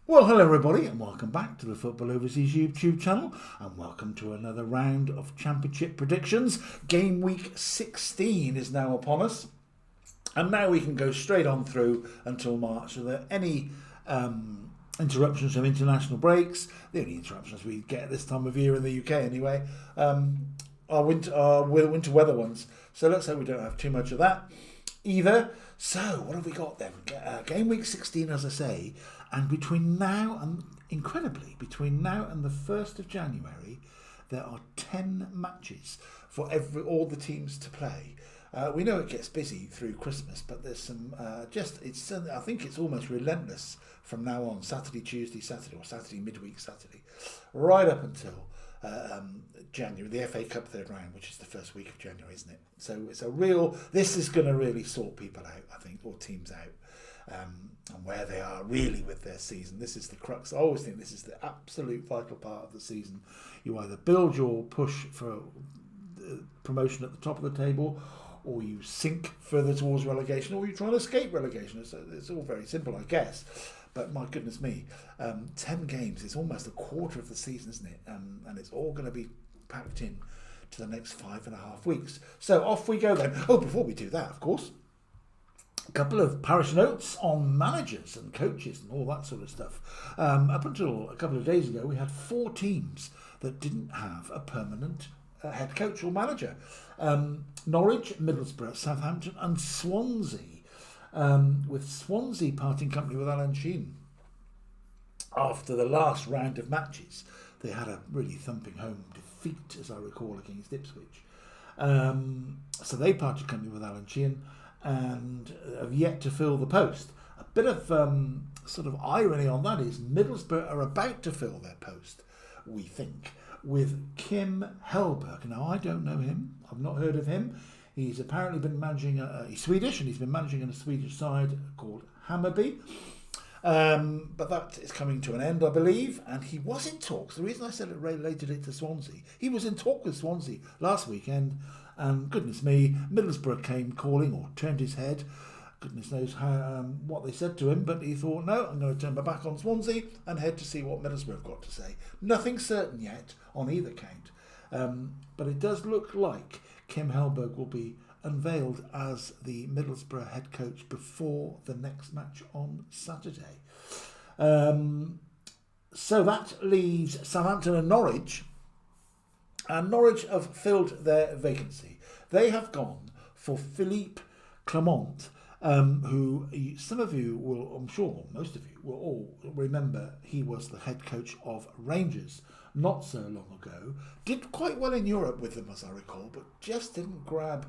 Well, hello everybody and welcome back to the Football Overseas YouTube channel and welcome to another round of Championship predictions. Game week 16 is now upon us and now we can go straight on through until March without any interruptions from international breaks. The only interruptions we get at this time of year in the UK anyway are winter weather ones. So let's hope we don't have too much of that either. So what have we got then? Game week 16, as I say. And between now and the 1st of January, there are 10 matches for all the teams to play. We know it gets busy through Christmas, but there's some I think it's almost relentless from now on. Saturday, Tuesday, Saturday, or Saturday, midweek Saturday, right up until January, the FA Cup third round, which is the first week of January, isn't it? So this is going to really sort people out, I think, or teams out. And where they are really with their season. This is the crux. I always think this is the absolute vital part of the season. You either build your push for promotion at the top of the table, or you sink further towards relegation, or you try and escape relegation. It's all very simple, I guess. But my goodness me, 10 games is almost a quarter of the season, isn't it? And it's all going to be packed in to the next 5.5 weeks. So off we go then. Oh, before we do that, of course, a couple of parish notes on managers and coaches and all that sort of stuff. Up until a couple of days ago, we had 4 teams that didn't have a permanent head coach or manager. Norwich, Middlesbrough, Southampton and Swansea. With Swansea parting company with Alan Sheehan. After the last round of matches, they had a really thumping home defeat, as I recall, against Ipswich. So they parted company with Alan Sheehan and have yet to fill the post. A bit of sort of irony on that is Middlesbrough are about to fill their post, we think, with Kim Hellberg. Now, I don't know him. I've not heard of him. He's apparently been managing, he's Swedish, and he's been managing in a Swedish side called Hammarby. But that is coming to an end, I believe. And he was in talks. The reason I said it related it to Swansea, he was in talk with Swansea last weekend. And goodness me, Middlesbrough came calling or turned his head. Goodness knows how what they said to him, but he thought, no, I'm going to turn my back on Swansea and head to see what Middlesbrough have got to say. Nothing certain yet on either count. But it does look like Kim Hellberg will be unveiled as the Middlesbrough head coach before the next match on Saturday. So that leaves Southampton and Norwich. And Norwich have filled their vacancy. They have gone for Philippe Clement, who some of you will, I'm sure most of you will all remember, he was the head coach of Rangers not so long ago. Did quite well in Europe with them, as I recall, but just didn't grab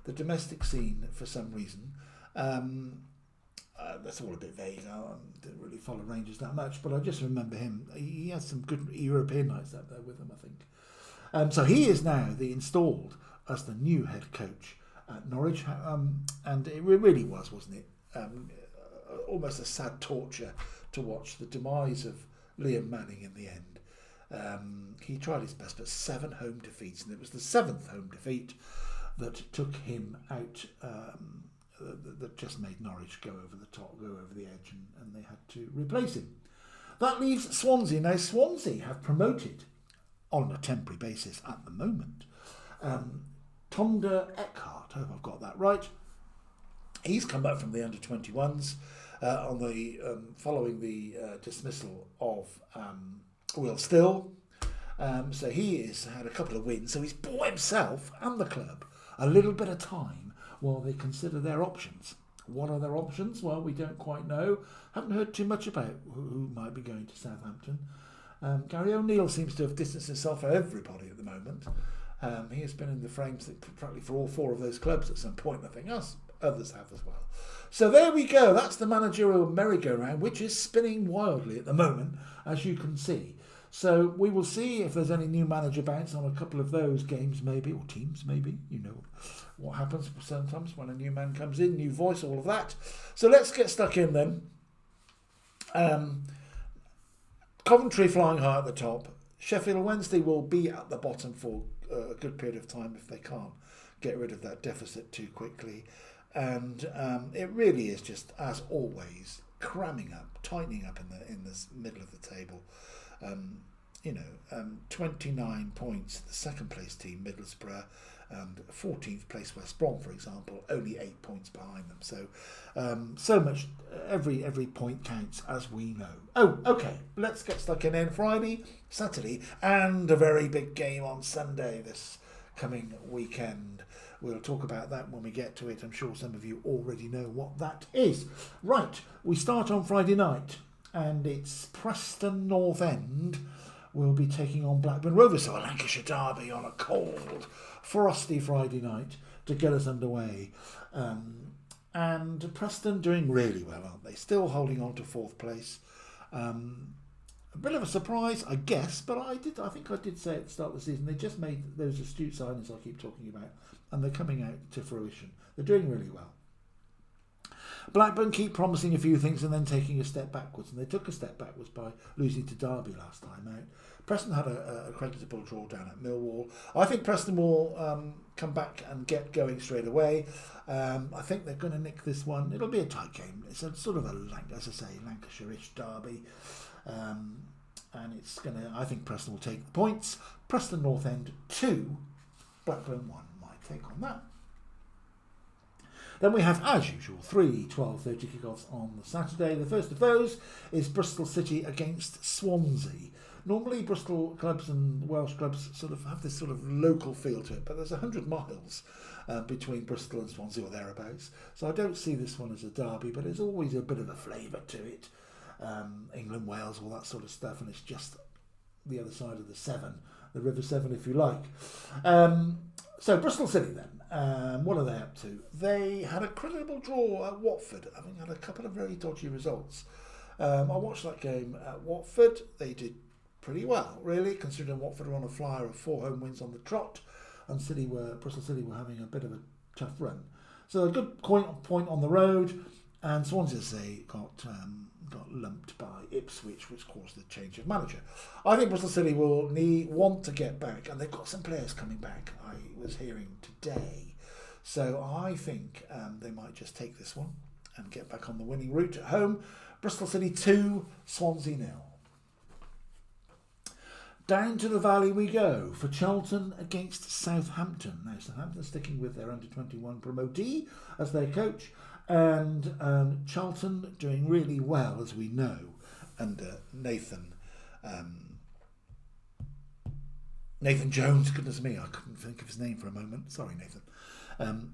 the domestic scene for some reason. That's all a bit vague. I didn't really follow Rangers that much, but I just remember him. He had some good European nights out there with them, I think. So he is now installed as the new head coach at Norwich, and it really was, wasn't it? Almost a sad torture to watch the demise of Liam Manning in the end. He tried his best, but 7 home defeats, and it was the 7th home defeat that took him out, that just made Norwich go over the top, go over the edge, and they had to replace him. That leaves Swansea. Now, Swansea have promoted on a temporary basis at the moment. Tonda Eckhart, I hope I've got that right. He's come back from the under-21s following the dismissal of Will Still. So he has had a couple of wins. So he's bought himself and the club a little bit of time while they consider their options. What are their options? Well, we don't quite know. Haven't heard too much about who might be going to Southampton. Gary O'Neill seems to have distanced himself from everybody at the moment. He has been in the frames practically for all 4 of those clubs at some point, I think. Others have as well. So there we go. That's the managerial merry-go-round, which is spinning wildly at the moment, as you can see. So we will see if there's any new manager bounce on a couple of those games maybe, or teams maybe. You know what happens sometimes when a new man comes in, new voice, all of that. So let's get stuck in then. Coventry flying high at the top. Sheffield Wednesday will be at the bottom for a good period of time if they can't get rid of that deficit too quickly. And it really is just, as always, cramming up, tightening up in the middle of the table. 29 points, the second place team, Middlesbrough, and 14th place West Brom, for example, only 8 points behind them. So, so much, every point counts, as we know. Oh, okay, let's get stuck in Friday, Saturday, and a very big game on Sunday this coming weekend. We'll talk about that when we get to it. I'm sure some of you already know what that is. Right, we start on Friday night, and it's Preston End will be taking on Blackburn Rovers, so a Lancashire derby on a cold, frosty Friday night to get us underway. And Preston doing really well, aren't they? Still holding on to 4th place. A bit of a surprise, I guess, but I think I did say at the start of the season, they just made those astute signings I keep talking about, and they're coming out to fruition. They're doing really well. Blackburn keep promising a few things and then taking a step backwards, and they took a step backwards by losing to Derby last time out. Preston had a creditable draw down at Millwall. I think Preston will come back and get going straight away. I think they're going to nick this one. It'll be a tight game. It's a sort of Lancashire-ish derby. And it's going to, I think Preston will take the points. Preston End 2, Blackburn 1. My take on that. Then we have, as usual, 3 12:30 kickoffs on the Saturday. The first of those is Bristol City against Swansea. Normally Bristol clubs and Welsh clubs sort of have this sort of local feel to it, but there's 100 miles between Bristol and Swansea or thereabouts. So I don't see this one as a derby, but there's always a bit of a flavour to it. England, Wales, all that sort of stuff, and it's just the other side of the Severn, the River Severn, if you like. So Bristol City then, what are they up to? They had a creditable draw at Watford, having had a couple of very dodgy results. I watched that game at Watford. They did pretty well, really, considering Watford were on a flyer of 4 home wins on the trot, and Bristol City were having a bit of a tough run. So a good point on the road, and Swansea got lumped by Ipswich, which caused the change of manager. I think Bristol City will want to get back, and they've got some players coming back, I was hearing today. So I think they might just take this one and get back on the winning route at home. Bristol City 2, Swansea 0. Down to the valley we go for Charlton against Southampton. Now, Southampton sticking with their under-21 promotee as their coach, and Charlton doing really well, as we know, under Nathan Jones. Goodness me, I couldn't think of his name for a moment. Sorry, Nathan.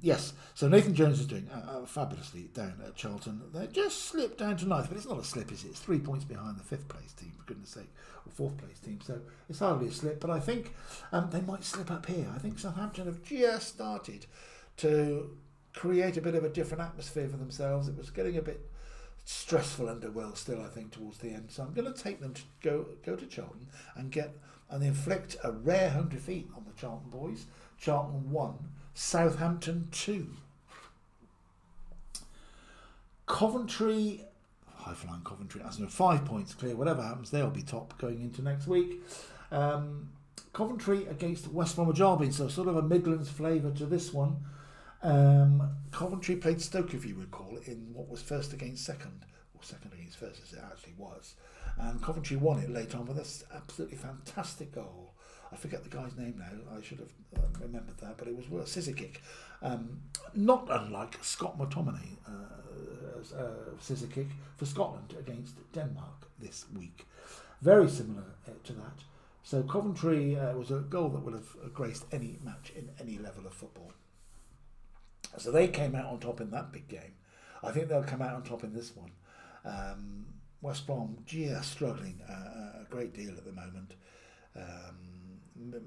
Yes, so Nathan Jones is doing fabulously down at Charlton. They just slipped down to 9th, but it's not a slip, is it? It's 3 points behind the 5th place team, for goodness sake, or 4th place team. So it's hardly a slip, but I think they might slip up here. I think Southampton have just started to create a bit of a different atmosphere for themselves. It was getting a bit stressful under Will still, I think, towards the end. So I'm going to take them to go to Charlton and inflict a rare home defeat on the Charlton boys. Charlton 1, Southampton 2. Coventry, high-flying Coventry, as no 5 points clear. Whatever happens, they'll be top going into next week. Coventry against West Bromwich Albion, so sort of a Midlands flavour to this one. Coventry played Stoke, if you recall, in what was first against second, or second against first as it actually was, and Coventry won it late on with an absolutely fantastic goal. I forget the guy's name now, I should have remembered that, but it was a scissor kick, not unlike Scott McTominay scissor kick for Scotland against Denmark this week, very similar to that. So Coventry was a goal that would have graced any match in any level of football. So they came out on top in that big game. I think they'll come out on top in this one. West Brom just struggling a great deal at the moment.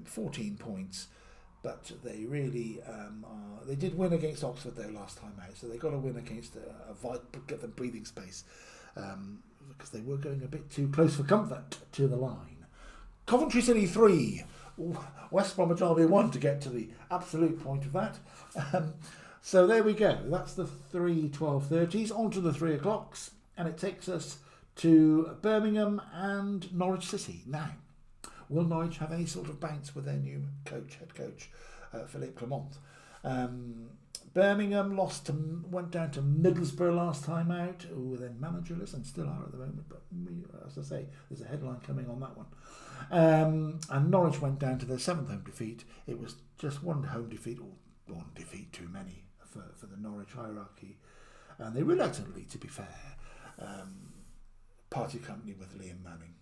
14 points, but they really they did win against Oxford though last time out, so they got to win against get them breathing space, because they were going a bit too close for comfort to the line. Coventry City 3, West Bromwich Albion 1 to get to the absolute point of that. So there we go. That's the 3 12:30s. On to the 3 o'clocks, and it takes us to Birmingham and Norwich City. Now, will Norwich have any sort of bounce with their new head coach, Philippe Clement? Birmingham went down to Middlesbrough last time out. Oh, they're managerless and still are at the moment. But as I say, there's a headline coming on that one. And Norwich went down to their 7th home defeat. It was just one home defeat, or one defeat too many for the Norwich hierarchy. And they reluctantly, to be fair, party company with Liam Manning.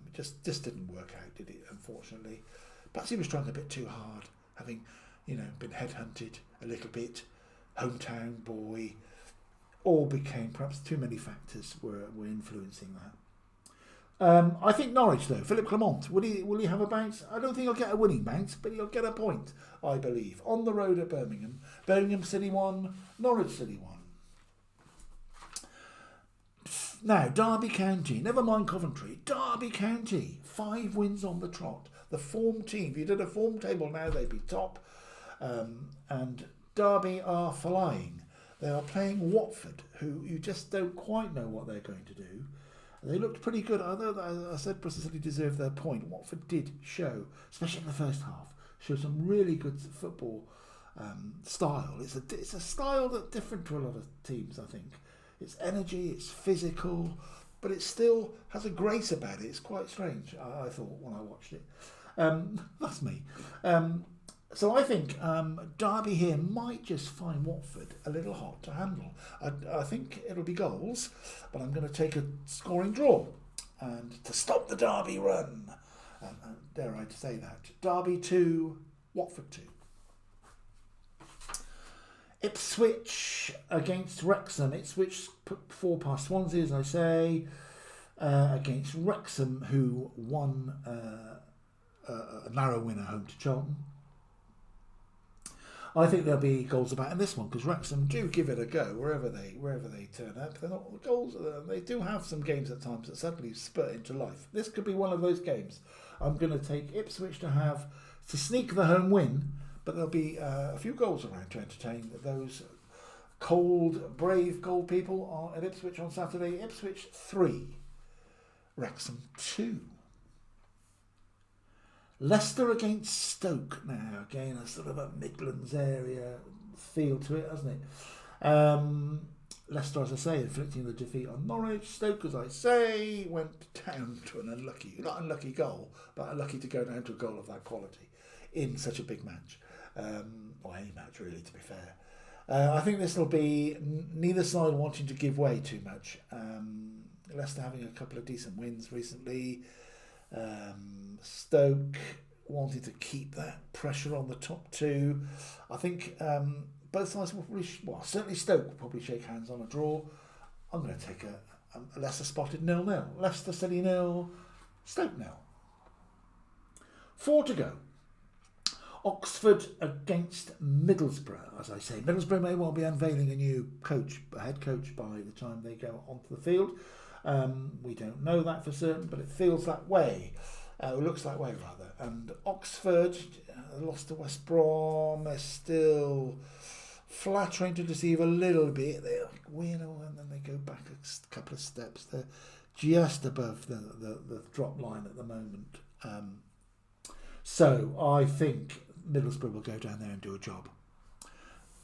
It just didn't work out, did it, unfortunately. Perhaps he was trying a bit too hard, having, been headhunted a little bit, hometown boy. All became, perhaps too many factors were influencing that. I think Norwich, though, Philip Clement, will he have a bounce? I don't think he'll get a winning bounce, but he'll get a point, I believe. On the road at Birmingham. Birmingham City 1, Norwich City 1. Now, Derby County, never mind Coventry, Derby County, 5 wins on the trot. The form team, if you did a form table now, they'd be top. And Derby are flying. They are playing Watford, who you just don't quite know what they're going to do. They looked pretty good, although I said Bristol City deserved their point. Watford did show, especially in the first half, showed some really good football style. It's a style that's different to a lot of teams, I think. It's energy, it's physical, but it still has a grace about it. It's quite strange, I thought, when I watched it. That's me. So I think Derby here might just find Watford a little hot to handle. I think it'll be goals, but I'm going to take a scoring draw. And to stop the Derby run, dare I to say that, Derby 2, Watford 2. Ipswich against Wrexham. Ipswich put 4 past Swansea, as I say, against Wrexham, who won a narrow win at home to Charlton. I think there'll be goals about in this one, because Wrexham do give it a go wherever they turn up. They're not goals. They do have some games at times that suddenly spurt into life. This could be one of those games. I'm going to take Ipswich to sneak the home win. But there'll be a few goals around to entertain those cold, brave goal people at Ipswich on Saturday. Ipswich 3, Wrexham 2. Leicester against Stoke. Now, again, a sort of a Midlands area feel to it, hasn't it? Leicester, as I say, inflicting the defeat on Norwich. Stoke, as I say, went down to an not unlucky goal, but unlucky to go down to a goal of that quality in such a big match. Or any match, really, to be fair. I think this will be neither side wanting to give way too much. Leicester having a couple of decent wins recently. Stoke wanting to keep that pressure on the top two. I think both sides will probably, certainly Stoke will probably shake hands on a draw. I'm going to take a Leicester spotted 0-0. Leicester City 0, Stoke 0. 4 to go. Oxford against Middlesbrough, as I say. Middlesbrough may well be unveiling a new head coach by the time they go onto the field. We don't know that for certain, but it feels that way. It looks that way, rather. And Oxford lost to West Brom. They're still flattering to deceive a little bit. They win, and then they go back a couple of steps. They're just above the drop line at the moment. So I think Middlesbrough will go down there and do a job.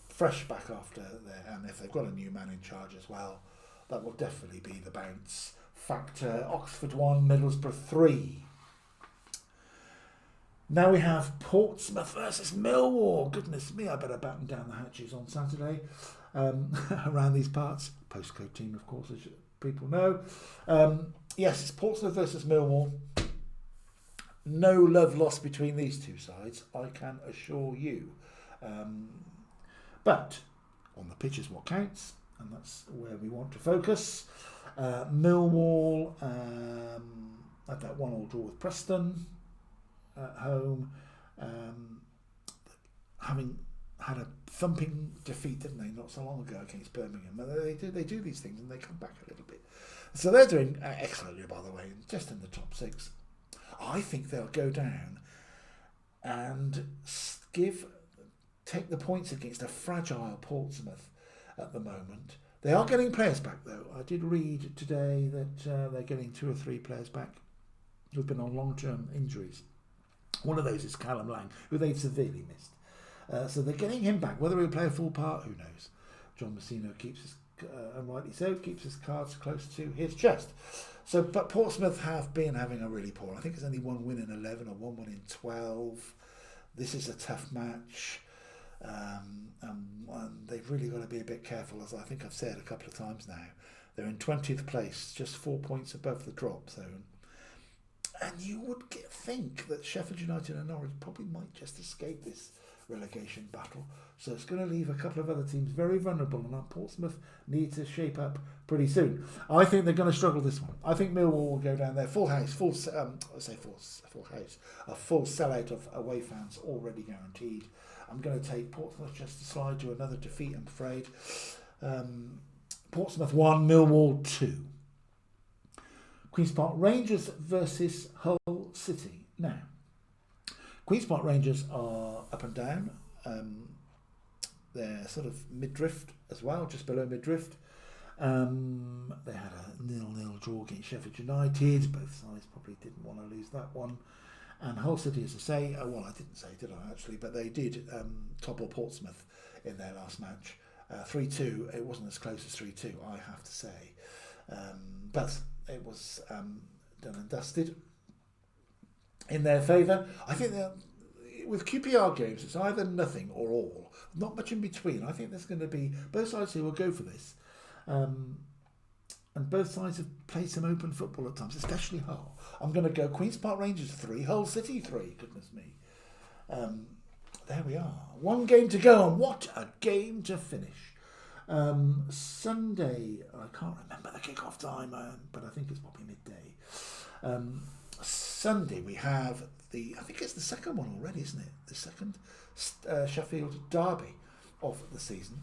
Fresh back after there, and if they've got a new man in charge as well, that will definitely be the bounce factor. Oxford 1, Middlesbrough 3. Now we have Portsmouth versus Millwall. Goodness me, I better batten down the hatches on Saturday around these parts. Postcode team, of course, as people know. Yes, it's Portsmouth versus Millwall. No love lost between these two sides, I can assure you. But on the pitch is what counts, and that's where we want to focus. Millwall had that 1-1 draw with Preston at home, having had a thumping defeat, didn't they, not so long ago against Birmingham. They do these things and they come back a little bit. So they're doing excellently, by the way, just in the top 6. I think they'll go down and take the points against a fragile Portsmouth at the moment. They are getting players back, though. I did read today that they're getting 2 or 3 players back who've been on long-term injuries. One of those is Callum Lang, who they've severely missed. So they're getting him back. Whether he'll play a full part, who knows? John Messina keeps his, and rightly so, keeps his cards close to his chest. So, but Portsmouth have been having a really poor. I think it's only 1 win in 11 or 1 win in 12. This is a tough match. And they've really got to be a bit careful, as I think I've said a couple of times now. They're in 20th place, just 4 points above the drop zone. And you would think that Sheffield United and Norwich probably might just escape this relegation battle. So it's going to leave a couple of other teams very vulnerable, and Portsmouth need to shape up pretty soon. I think they're going to struggle this one. I think Millwall will go down there full house, full house, a full sellout of away fans already guaranteed. I'm going to take Portsmouth just to slide to another defeat, I'm afraid. Portsmouth 1, Millwall 2. Queen's Park Rangers versus Hull City. Now, Queen's Park Rangers are up and down. They're sort of mid-drift as well, just below mid-drift. They had a 0-0 draw against Sheffield United. Both sides probably didn't want to lose that one. And Hull City, as I say, well, I didn't say, did I actually? But they did topple Portsmouth in their last match. 3-2, it wasn't as close as 3-2, I have to say. But it was done and dusted in their favour. I think with QPR games, it's either nothing or all. Not much in between. I think there's going to be... Both sides here will go for this. And both sides have played some open football at times, especially Hull. I'm going to go Queen's Park Rangers 3, Hull City 3. Goodness me. There we are. 1 game to go, and what a game to finish. Sunday, I can't remember the kick-off time, but I think it's probably midday. Sunday we have I think it's the second one already, isn't it? The second Sheffield derby of the season.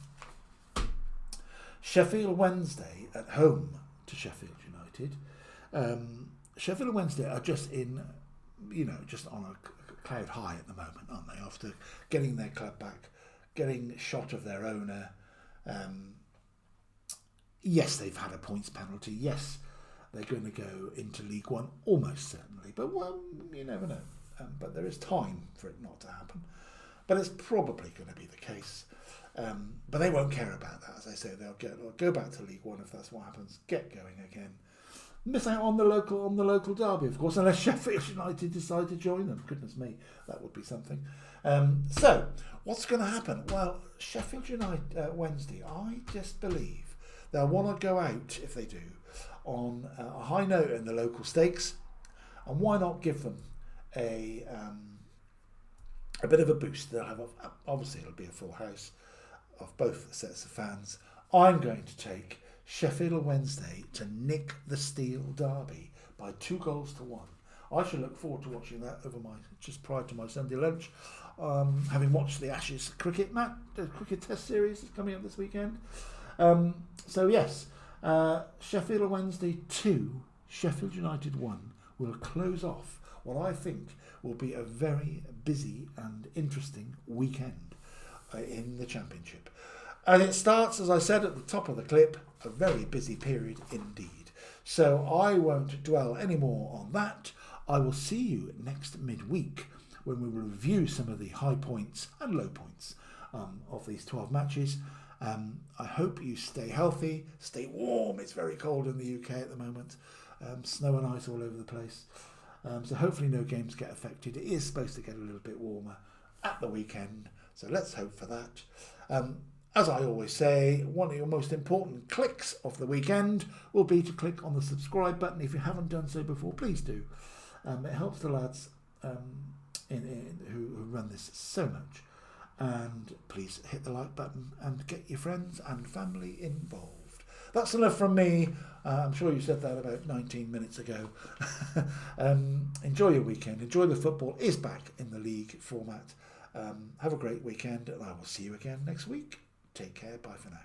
Sheffield Wednesday at home to Sheffield United. Sheffield Wednesday are just just on a cloud high at the moment, aren't they? After getting their club back, getting shot of their owner. Yes, they've had a points penalty. Yes, they're going to go into League One, almost certainly. But, well, you never know. But there is time for it not to happen. But it's probably going to be the case. But they won't care about that, as I say. They'll go back to League One if that's what happens. Get going again. Miss out on the local derby, of course, unless Sheffield United decide to join them. Goodness me, that would be something. So, what's going to happen? Well, Sheffield United Wednesday, I just believe they'll want to go out, if they do, on a high note in the local stakes. And why not give them a bit of a boost? They'll have obviously it'll be a full house of both sets of fans. I'm going to take Sheffield Wednesday to nick the Steel derby by 2-1. I shall look forward to watching that just prior to my Sunday lunch. Having watched the Ashes cricket test series is coming up this weekend. So yes, Sheffield Wednesday 2, Sheffield United 1 will close off what I think will be a very busy and interesting weekend in the Championship. And it starts, as I said at the top of the clip, a very busy period indeed. So I won't dwell any more on that. I will see you next midweek when we will review some of the high points and low points of these 12 matches. I hope you stay healthy, stay warm. It's very cold in the UK at the moment. Snow and ice all over the place. So hopefully no games get affected. It is supposed to get a little bit warmer at the weekend. So let's hope for that. As I always say, one of your most important clicks of the weekend will be to click on the subscribe button. If you haven't done so before, please do. It helps the lads who run this so much. And please hit the like button and get your friends and family involved. That's enough from me. I'm sure you said that about 19 minutes ago. Enjoy your weekend. Enjoy the football. Is back in the league format. Have a great weekend, and I will see you again next week. Take care. Bye for now.